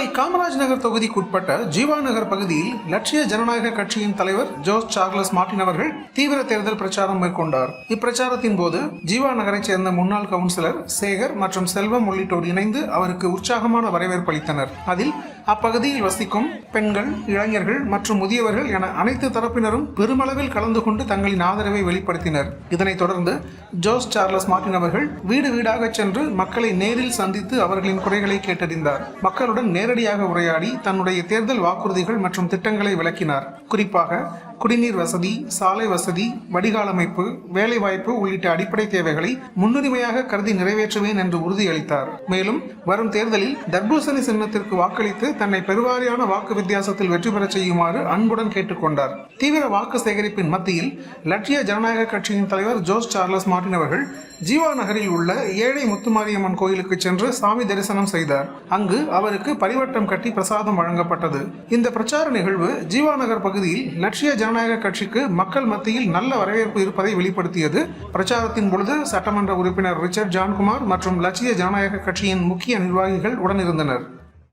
கோவை காமராஜ் நகர் தொகுதிக்குட்பட்ட ஜீவா நகர் பகுதியில் லட்சிய ஜனநாயக கட்சியின் தலைவர் ஜோஸ் சார்லஸ் மார்டின் அவர்கள் தீவிர தேர்தல் பிரச்சாரம் மேற்கொண்டார். இப்பிரச்சாரத்தின் போது ஜீவா நகரைச் சேர்ந்த முன்னாள் கவுன்சிலர் சேகர் மற்றும் செல்வம் உள்ளிட்டோர் இணைந்து அவருக்கு உற்சாகமான வரவேற்பு அளித்தனர். அதில் அப்பகுதியில் வசிக்கும் பெண்கள், இளைஞர்கள் மற்றும் முதியவர்கள் என அனைத்து தரப்பினரும் பெருமளவில் கலந்து கொண்டு தங்களின் ஆதரவை வெளிப்படுத்தினர். இதனைத் தொடர்ந்து ஜோஸ் சார்லஸ் மார்டின் அவர்கள் வீடு வீடாக சென்று மக்களை நேரில் சந்தித்து அவர்களின் குறைகளை கேட்டறிந்தார். மக்களுடன் நேரடியாக உரையாடி தன்னுடைய தேர்தல் வாக்குறுதிகள் மற்றும் திட்டங்களை விளக்கினார். குறிப்பாக குடிநீர் வசதி, சாலை வசதி, வடிகால் அமைப்பு, வேலைவாய்ப்பு உள்ளிட்ட அடிப்படை தேவைகளை முன்னுரிமையாக கருதி நிறைவேற்றுவேன் என்று உறுதியளித்தார். மேலும் வரும் தேர்தலில் தர்பூசணி சின்னத்திற்கு வாக்களித்து தன்னை பெருவாரியான வாக்கு வித்தியாசத்தில் வெற்றி பெறச் செய்யுமாறு அன்புடன் கேட்டுக்கொண்டார். தீவிர வாக்கு சேகரிப்பின் மத்தியில் லட்சிய ஜனநாயக கட்சியின் தலைவர் ஜோஸ் சார்லஸ் மார்டின் அவர்கள் ஜீவா நகரில் உள்ள ஏழை முத்துமாரியம்மன் கோயிலுக்கு சென்று சாமி தரிசனம் செய்தார். அங்கு அவருக்கு பரிவட்டம் கட்டி பிரசாதம் வழங்கப்பட்டது. இந்த பிரச்சார நிகழ்வு ஜீவா நகர் பகுதியில் லட்சிய ஜனநாயக கட்சிக்கு மக்கள் மத்தியில் நல்ல வரவேற்பு இருப்பதை வெளிப்படுத்தியது. பிரச்சாரத்தின் பொழுது சட்டமன்ற உறுப்பினர் ரிச்சர்ட் ஜான்குமார் மற்றும் லட்சிய ஜனநாயக கட்சியின் முக்கிய நிர்வாகிகள் உடனிருந்தனர்.